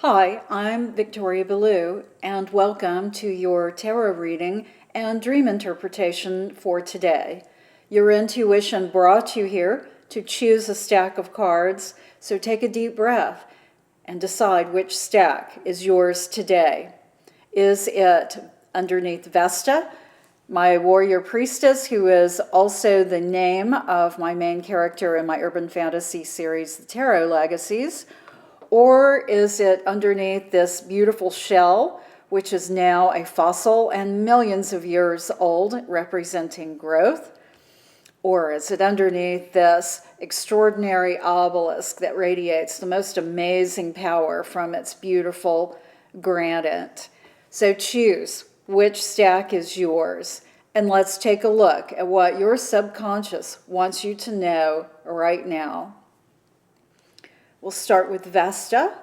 Hi, I'm Victoria Belue, and welcome to your tarot reading and dream interpretation for today. Your intuition brought you here to choose a stack of cards, so take a deep breath and decide which stack is yours today. Is it underneath Vesta, my warrior priestess, who is also the name of my main character in my urban fantasy series, The Tarot Legacies? Or is it underneath this beautiful shell, which is now a fossil and millions of years old, representing growth? Or is it underneath this extraordinary obelisk that radiates the most amazing power from its beautiful granite? So choose which stack is yours, and let's take a look at what your subconscious wants you to know right now. We'll start with Vesta,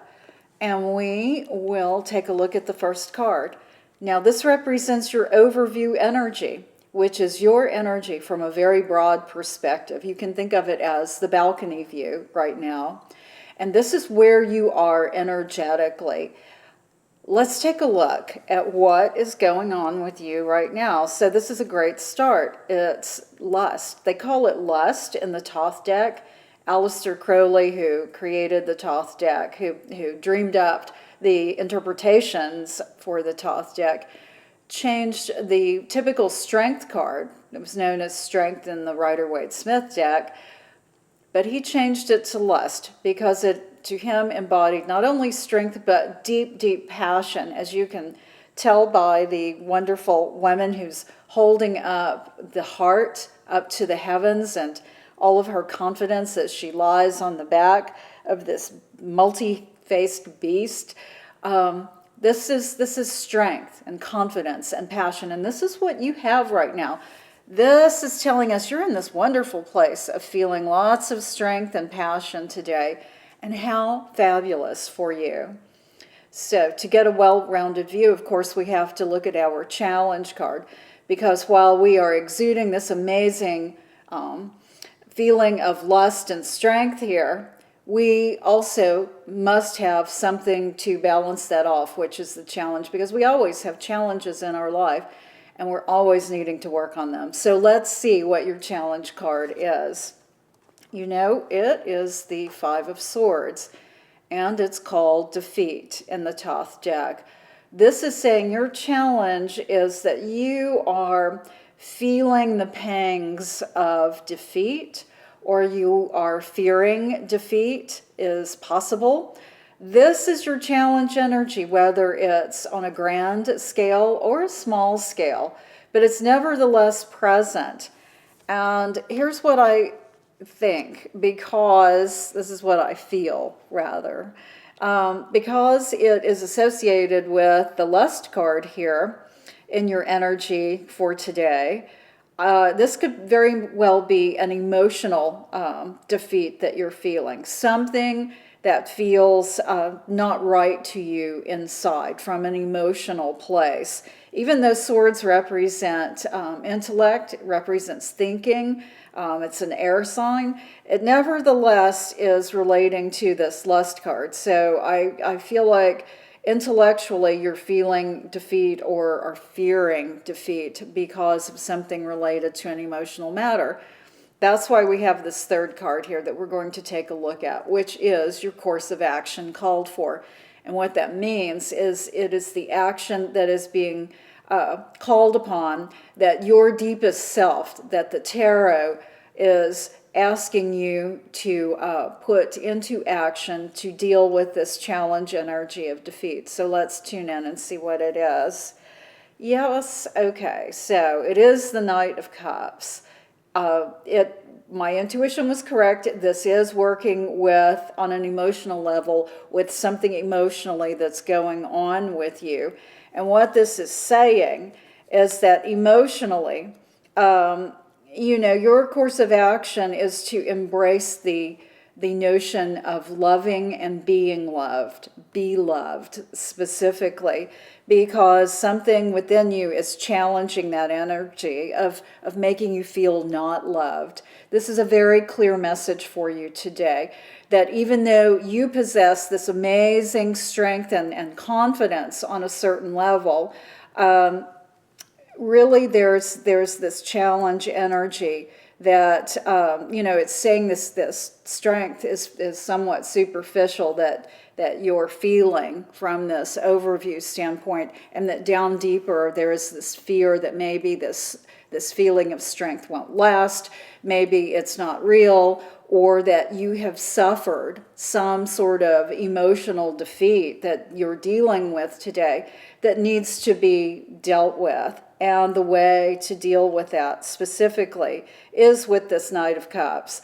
and we will take a look at the first card. Now, this represents your overview energy, which is your energy from a very broad perspective. You can think of it as the balcony view right now. And this is where you are energetically. Let's take a look at what is going on with you right now. So this is a great start. It's lust. They call it lust in the Thoth deck. Aleister Crowley, who created the Thoth deck, who dreamed up the interpretations for the Thoth deck, changed the typical strength card. It was known as strength in the Rider-Waite-Smith deck, but he changed it to lust because it, to him, embodied not only strength but deep, deep passion, as you can tell by the wonderful woman who's holding up the heart up to the heavens, and all of her confidence as she lies on the back of this multi-faced beast. This is strength and confidence and passion, and this is what you have right now. This is telling us you're in this wonderful place of feeling lots of strength and passion today, and how fabulous for you. So to get a well-rounded view, of course, we have to look at our challenge card, because while we are exuding this amazing feeling of lust and strength here, we also must have something to balance that off, which is the challenge, because we always have challenges in our life and we're always needing to work on them. So let's see what your challenge card is. You know, it is the Five of Swords, and it's called Defeat in the Thoth deck. This is saying your challenge is that you are feeling the pangs of defeat, or you are fearing defeat is possible. This is your challenge energy, whether it's on a grand scale or a small scale, but it's nevertheless present. And here's what I think, because this is what I feel, rather. Because it is associated with the lust card here in your energy for today, this could very well be an emotional defeat that you're feeling, something that feels not right to you inside from an emotional place. Even though swords represent intellect, it represents thinking, it's an air sign, it nevertheless is relating to this lust card. So I feel like intellectually you're feeling defeat or are fearing defeat because of something related to an emotional matter. That's why we have this third card here that we're going to take a look at, which is your course of action called for. And what that means is it is the action that is being called upon, that your deepest self, that the tarot is asking you to put into action to deal with this challenge energy of defeat. So let's tune in and see what it is. Yes, okay, so it is the Knight of Cups. My intuition was correct. This is working with, on an emotional level, with something emotionally that's going on with you. And what this is saying is that emotionally, your course of action is to embrace the the notion of loving and being loved, be loved specifically, because something within you is challenging that energy of making you feel not loved. This is a very clear message for you today, that even though you possess this amazing strength and confidence on a certain level, really there's this challenge energy that, it's saying this strength is somewhat superficial, that you're feeling from this overview standpoint, and that down deeper there is this fear that maybe this feeling of strength won't last, maybe it's not real, or that you have suffered some sort of emotional defeat that you're dealing with today that needs to be dealt with. And the way to deal with that specifically is with this Knight of Cups.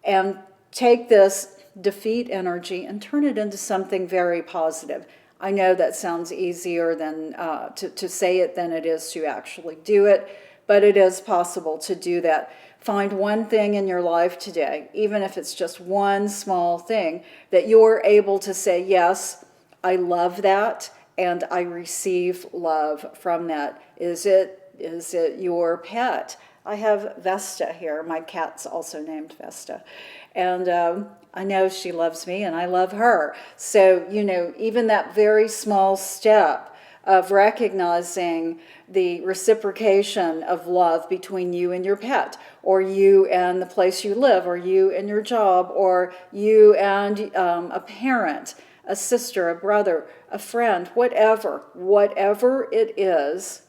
And take this defeat energy and turn it into something very positive. I know that sounds easier than to say it than it is to actually do it, but it is possible to do that. Find one thing in your life today, even if it's just one small thing, that you're able to say, yes, I love that, and I receive love from that. Is it your pet? I have Vesta here. My cat's also named Vesta. And I know she loves me and I love her. So, even that very small step of recognizing the reciprocation of love between you and your pet, or you and the place you live, or you and your job, or you and a parent, a sister, a brother, a friend, whatever it is.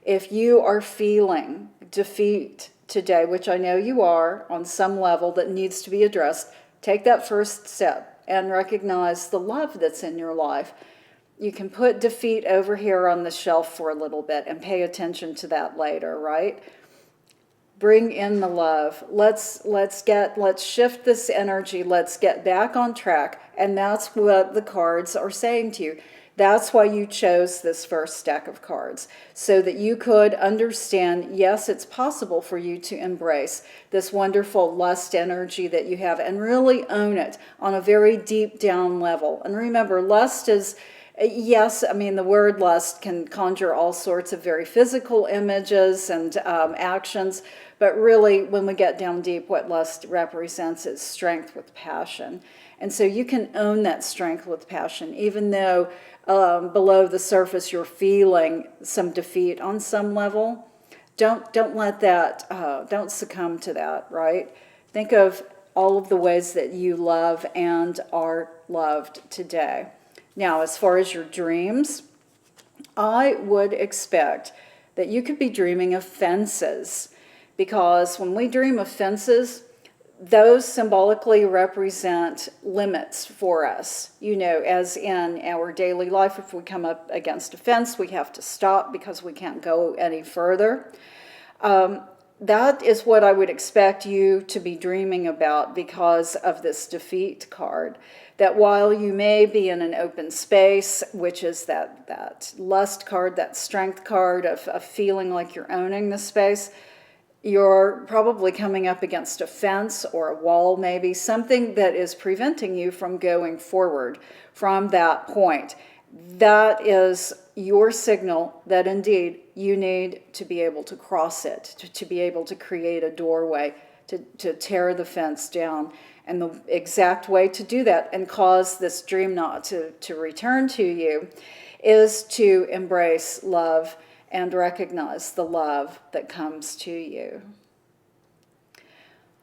If you are feeling defeat today, which I know you are on some level that needs to be addressed, take that first step and recognize the love that's in your life. You can put defeat over here on the shelf for a little bit and pay attention to that later, right? Bring in the love. Let's shift this energy. Let's get back on track. And that's what the cards are saying to you. That's why you chose this first stack of cards, so that you could understand, yes, it's possible for you to embrace this wonderful lust energy that you have and really own it on a very deep down level. And remember, lust is, yes, the word lust can conjure all sorts of very physical images and actions, but really when we get down deep, what lust represents is strength with passion. And so you can own that strength with passion, even though below the surface you're feeling some defeat on some level. Don't let that, don't succumb to that, right? Think of all of the ways that you love and are loved today. Now, as far as your dreams, I would expect that you could be dreaming of fences, because when we dream of fences, those symbolically represent limits for us. As in our daily life, if we come up against a fence, we have to stop because we can't go any further. That is what I would expect you to be dreaming about because of this defeat card. That while you may be in an open space, which is that lust card, that strength card of feeling like you're owning the space, you're probably coming up against a fence or a wall, maybe something that is preventing you from going forward from that point. That is your signal that indeed you need to be able to cross it, to be able to create a doorway, to tear the fence down. And the exact way to do that and cause this dream not to return to you is to embrace love and recognize the love that comes to you.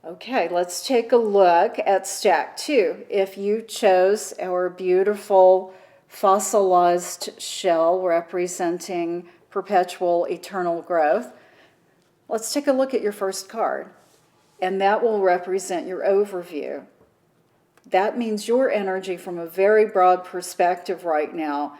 Okay, let's take a look at stack 2. If you chose our beautiful fossilized shell representing perpetual eternal growth, let's take a look at your first card. And that will represent your overview. That means your energy from a very broad perspective right now,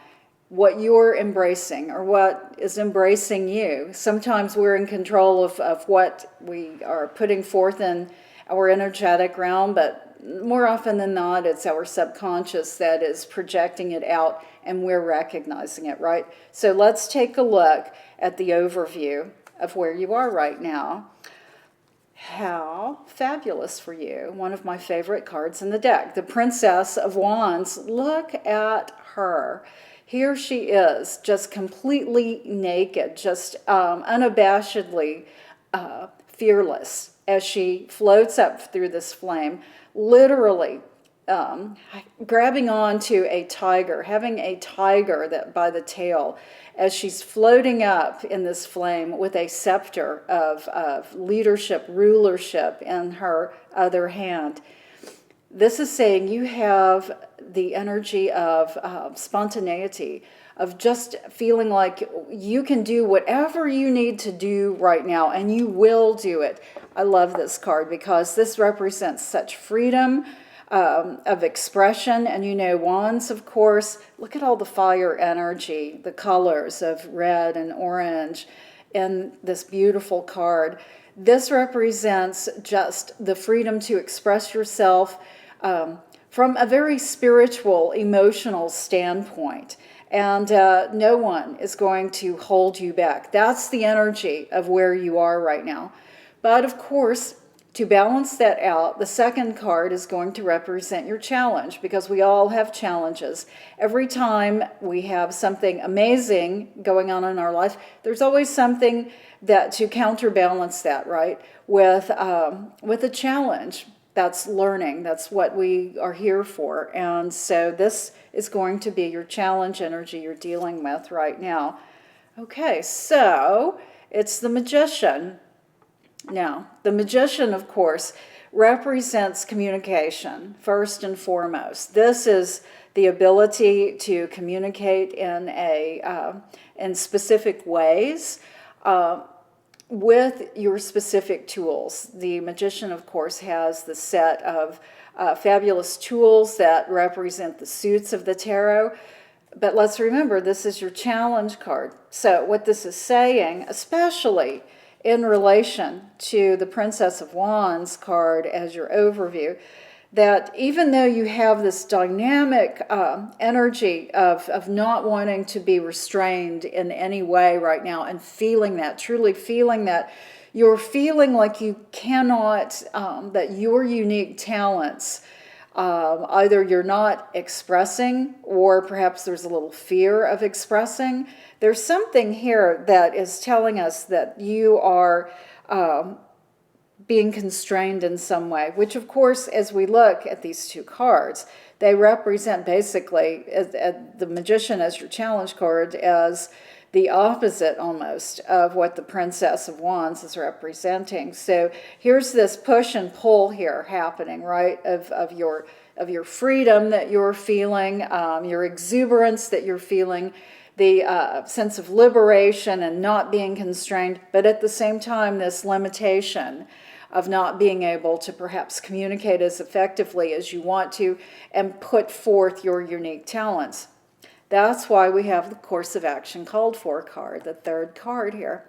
what you're embracing or what is embracing you. Sometimes we're in control of what we are putting forth in our energetic realm, but more often than not, it's our subconscious that is projecting it out and we're recognizing it, right? So let's take a look at the overview of where you are right now. How fabulous for you. One of my favorite cards in the deck. The Princess of Wands. Look at her. Here she is, just completely naked, just unabashedly fearless as she floats up through this flame, literally grabbing onto a tiger, having a tiger that by the tail, as she's floating up in this flame with a scepter of leadership, rulership in her other hand. This is saying you have the energy of spontaneity, of just feeling like you can do whatever you need to do right now, and you will do it. I love this card because this represents such freedom of expression. And you know, wands, of course, look at all the fire energy, the colors of red and orange in this beautiful card. This represents just the freedom to express yourself from a very spiritual, emotional standpoint. And no one is going to hold you back. That's the energy of where you are right now. But of course, to balance that out, the second card is going to represent your challenge, because we all have challenges. Every time we have something amazing going on in our life, there's always something that to counterbalance that, right? With a challenge. That's learning. That's what we are here for. And so this is going to be your challenge energy you're dealing with right now. Okay, so it's the Magician. Now, the Magician, of course, represents communication, first and foremost. This is the ability to communicate in specific ways with your specific tools. The Magician, of course, has the set of fabulous tools that represent the suits of the tarot. But let's remember, this is your challenge card. So what this is saying, especially in relation to the Princess of Wands card as your overview, that even though you have this dynamic energy of not wanting to be restrained in any way right now, and feeling that, truly feeling that, you're feeling like you cannot, that your unique talents, either you're not expressing, or perhaps there's a little fear of expressing. There's something here that is telling us that you are being constrained in some way, which of course, as we look at these two cards, they represent basically the Magician as your challenge card as the opposite almost of what the Princess of Wands is representing. So here's this push and pull here happening, right, of your freedom that you're feeling, your exuberance that you're feeling, the sense of liberation and not being constrained, but at the same time this limitation of not being able to perhaps communicate as effectively as you want to and put forth your unique talents. That's why we have the Course of Action Called For card, the third card here.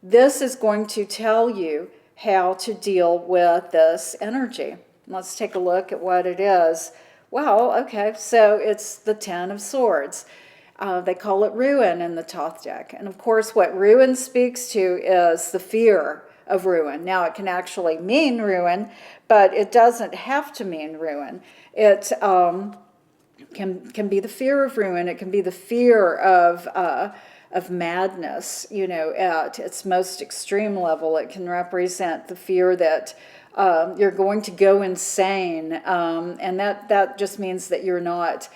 This is going to tell you how to deal with this energy. Let's take a look at what it is. Wow, okay, so it's the Ten of Swords. They call it ruin in the Thoth deck. And of course, what ruin speaks to is the fear of ruin. Now, it can actually mean ruin, but it doesn't have to mean ruin. It can be the fear of ruin. It can be the fear of madness, you know, at its most extreme level. It can represent the fear that you're going to go insane, and that just means that you're not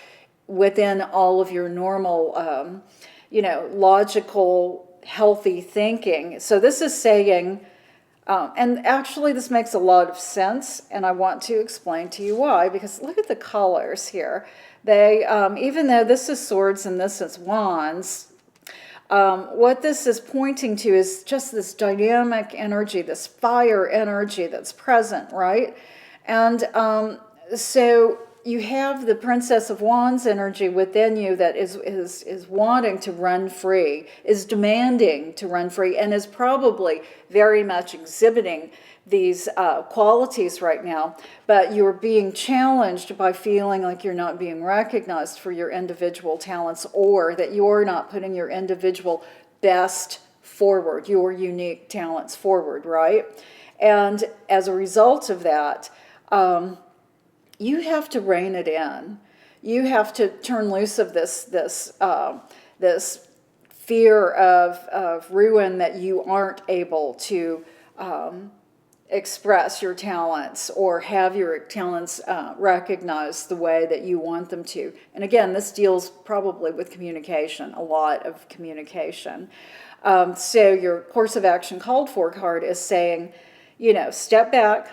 within all of your normal, logical, healthy thinking. So this is saying, and actually this makes a lot of sense, and I want to explain to you why, because look at the colors here. They, even though this is swords and this is wands, what this is pointing to is just this dynamic energy, this fire energy that's present, right? And so you have the Princess of Wands energy within you that is wanting to run free, is demanding to run free, and is probably very much exhibiting these qualities right now. But you're being challenged by feeling like you're not being recognized for your individual talents, or that you're not putting your individual best forward, your unique talents forward, right? And as a result of that, you have to rein it in. You have to turn loose of this fear of ruin, that you aren't able to express your talents or have your talents recognized the way that you want them to. And again, this deals probably with communication, a lot of communication. So your course of action called for card is saying, step back,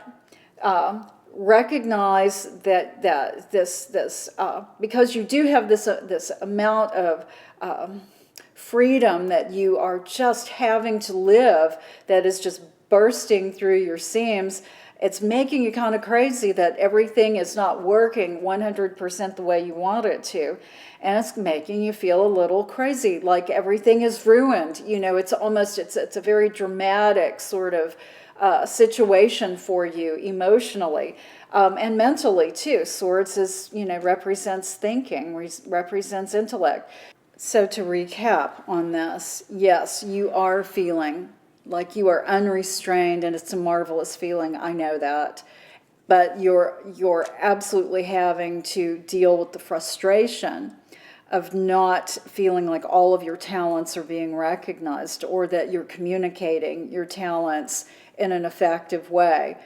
recognize that this because you do have this amount of freedom that you are just having to live, that is just bursting through your seams. It's making you kind of crazy that everything is not working 100% the way you want it to. And it's making you feel a little crazy, like everything is ruined. It's a very dramatic sort of situation for you emotionally and mentally too. Swords represents thinking, represents intellect. So to recap on this, yes, you are feeling like you are unrestrained, and it's a marvelous feeling, I know that. But you're absolutely having to deal with the frustration of not feeling like all of your talents are being recognized, or that you're communicating your talents in an effective way.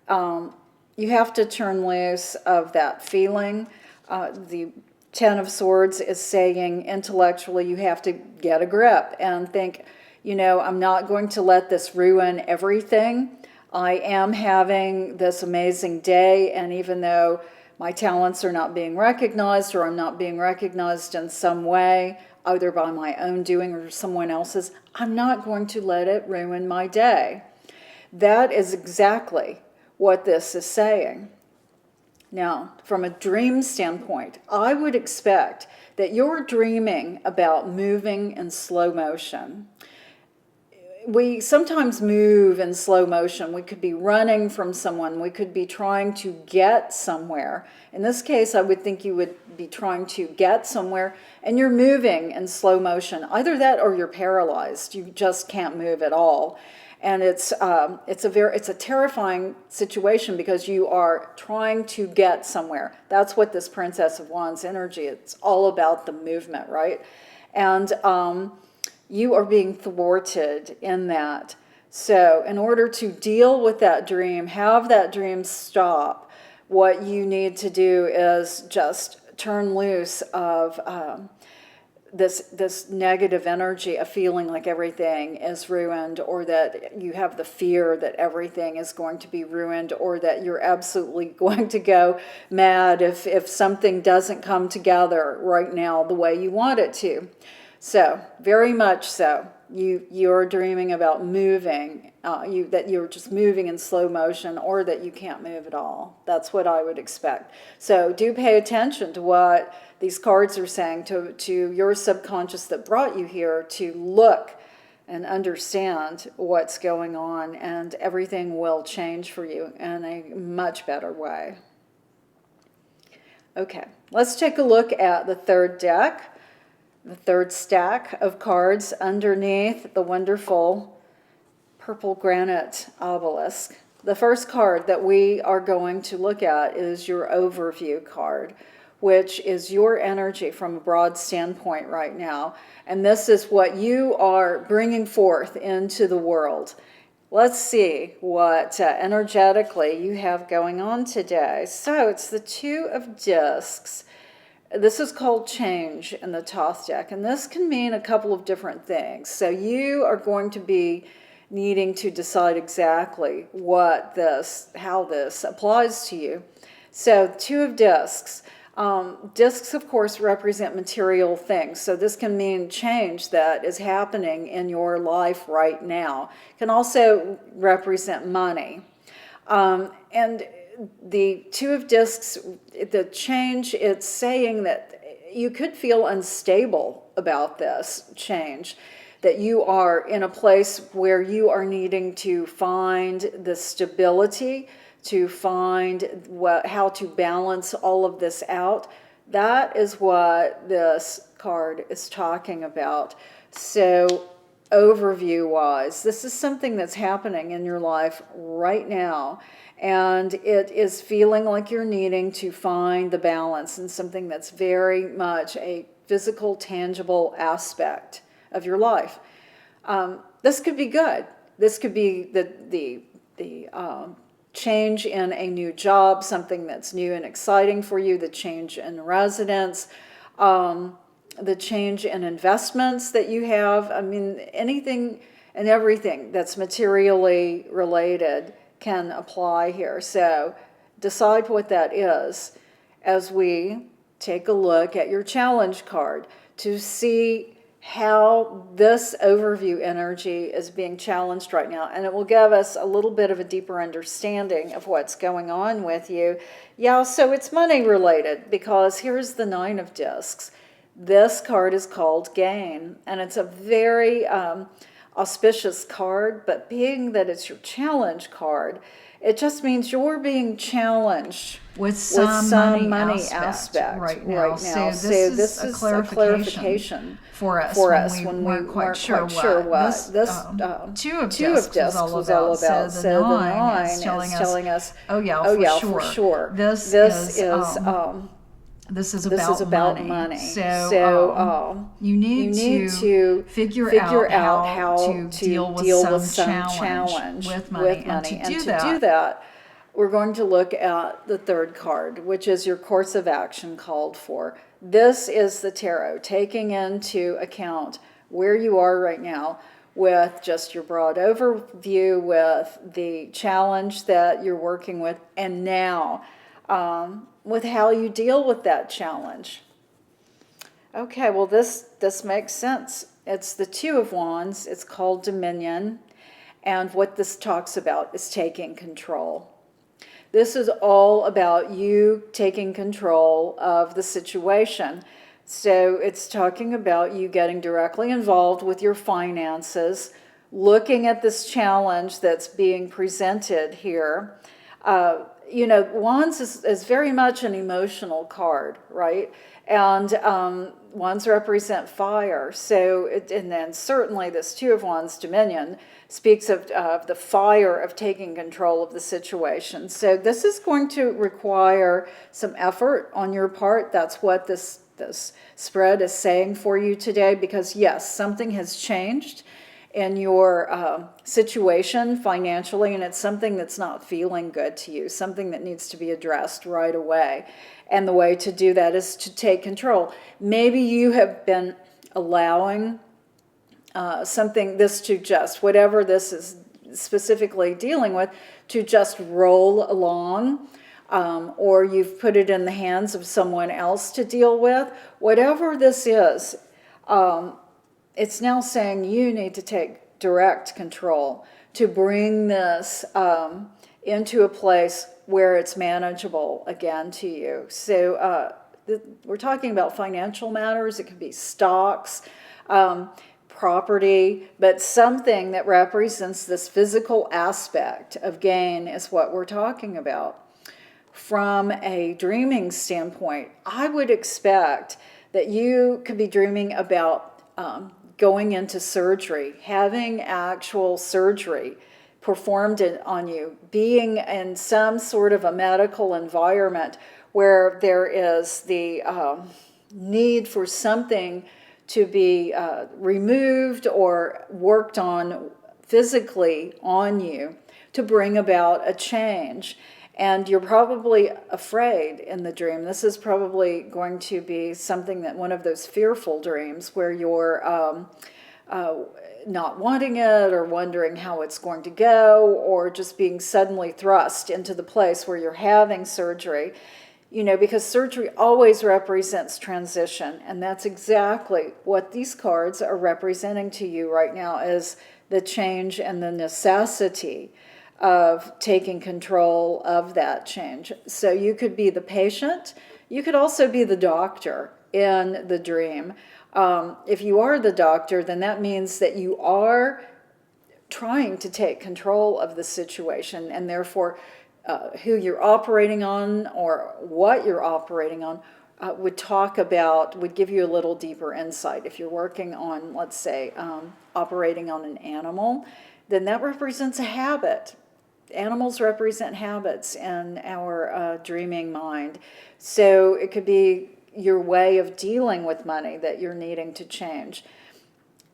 You have to turn loose of that feeling. The Ten of Swords is saying intellectually you have to get a grip and think, I'm not going to let this ruin everything. I am having this amazing day, and even though my talents are not being recognized, or I'm not being recognized in some way, either by my own doing or someone else's, I'm not going to let it ruin my day. That is exactly what this is saying. Now, from a dream standpoint, I would expect that you're dreaming about moving in slow motion. We sometimes move in slow motion. We could be running from someone. We could be trying to get somewhere. In this case, I would think you would be trying to get somewhere, and you're moving in slow motion. Either that, or you're paralyzed. You just can't move at all. And it's a terrifying situation, because you are trying to get somewhere. That's what this Princess of Wands energy, it's all about the movement, right? And you are being thwarted in that. So in order to deal with that dream, have that dream stop, what you need to do is just turn loose of this negative energy of feeling like everything is ruined, or that you have the fear that everything is going to be ruined, or that you're absolutely going to go mad if something doesn't come together right now the way you want it to. So, very much so, you're dreaming about moving, that you're just moving in slow motion, or that you can't move at all. That's what I would expect. So do pay attention to what these cards are saying, to your subconscious that brought you here, to look and understand what's going on, and everything will change for you in a much better way. Okay, let's take a look at the third deck. The third stack of cards underneath the wonderful purple granite obelisk. The first card that we are going to look at is your overview card, which is your energy from a broad standpoint right now. And this is what you are bringing forth into the world. Let's see what energetically you have going on today. So it's the Two of Discs. This is called change in the Thoth deck, and this can mean a couple of different things. So you are going to be needing to decide exactly how this applies to you. So Two of Discs. Discs, of course, represent material things. So this can mean change that is happening in your life right now. It can also represent money. And the Two of Discs, the change, it's saying that you could feel unstable about this change, that you are in a place where you are needing to find the stability, to find how to balance all of this out. That is what this card is talking about. So overview-wise, this is something that's happening in your life right now, and it is feeling like you're needing to find the balance in something that's very much a physical, tangible aspect of your life. This could be good. This could be the change in a new job, something that's new and exciting for you, the change in residence, the change in investments that you have. I mean, anything and everything that's materially related can apply here. So decide what that is as we take a look at your challenge card to see how this overview energy is being challenged right now. And it will give us a little bit of a deeper understanding of what's going on with you. Yeah, so it's money related, because here's the Nine of Discs. This card is called Gain, and it's a very auspicious card, but being that it's your challenge card, it just means you're being challenged with some money aspect right now. So this is a clarification for us when we weren't quite sure what. This Two of Discs was all about. So the Nine is telling us, oh yeah, for sure. This is about money. So you need to figure out how to deal with some challenge with money. And to do that, we're going to look at the third card, which is your course of action called for. This is the tarot, taking into account where you are right now with just your broad overview, with the challenge that you're working with, and now with how you deal with that challenge. Okay, well, this makes sense. It's the Two of Wands. It's called Dominion. And what this talks about is taking control. This is all about you taking control of the situation. So it's talking about you getting directly involved with your finances, looking at this challenge that's being presented here. Wands is very much an emotional card, right? And Wands represent fire. And then certainly this Two of Wands Dominion speaks of the fire of taking control of the situation. So this is going to require some effort on your part. That's what this spread is saying for you today, because yes, something has changed in your situation financially, and it's something that's not feeling good to you, something that needs to be addressed right away. And the way to do that is to take control. Maybe you have been allowing whatever this is specifically dealing with, to just roll along, or you've put it in the hands of someone else to deal with. Whatever this is, it's now saying you need to take direct control to bring this into a place where it's manageable again to you. So we're talking about financial matters. It could be stocks, property, but something that represents this physical aspect of gain is what we're talking about. From a dreaming standpoint, I would expect that you could be dreaming about going into surgery, having actual surgery performed on you, being in some sort of a medical environment where there is the need for something to be removed or worked on physically on you to bring about a change. And you're probably afraid in the dream. This is probably going to be one of those fearful dreams where you're not wanting it or wondering how it's going to go, or just being suddenly thrust into the place where you're having surgery. Because surgery always represents transition, and that's exactly what these cards are representing to you right now, is the change and the necessity of taking control of that change. So you could be the patient. You could also be the doctor in the dream. If you are the doctor, then that means that you are trying to take control of the situation, and therefore who you're operating on or what you're operating on would give you a little deeper insight. If you're working on, let's say, operating on an animal, then that represents a habit. Animals represent habits in our dreaming mind. So it could be your way of dealing with money that you're needing to change.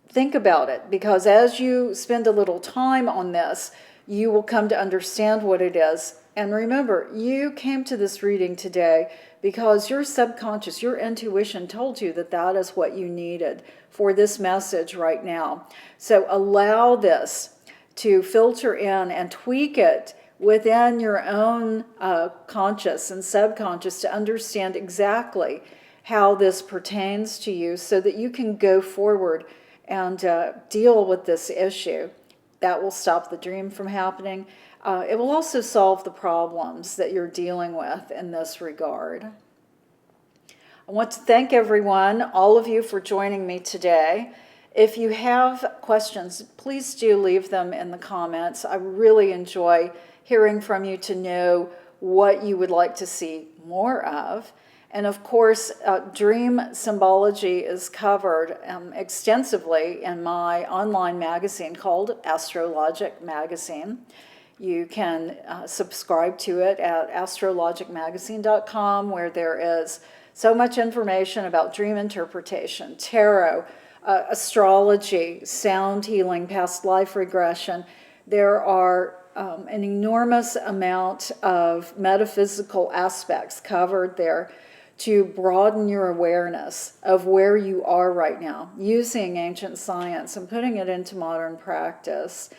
Think about it, because as you spend a little time on this, you will come to understand what it is. And remember, you came to this reading today because your subconscious, your intuition told you that that is what you needed for this message right now. So allow this to filter in and tweak it within your own conscious and subconscious to understand exactly how this pertains to you so that you can go forward and deal with this issue. That will stop the dream from happening. It will also solve the problems that you're dealing with in this regard. I want to thank everyone, all of you, for joining me today. If you have questions, please do leave them in the comments. I really enjoy hearing from you to know what you would like to see more of. And of course, dream symbology is covered extensively in my online magazine called Astrologic Magazine. You can subscribe to it at astrologicmagazine.com, where there is so much information about dream interpretation, tarot, astrology, sound healing, past life regression. There are an enormous amount of metaphysical aspects covered there to broaden your awareness of where you are right now, using ancient science and putting it into modern practice.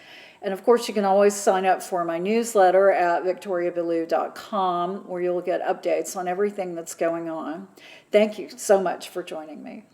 And of course, you can always sign up for my newsletter at victoriabelue.com, where you'll get updates on everything that's going on. Thank you so much for joining me.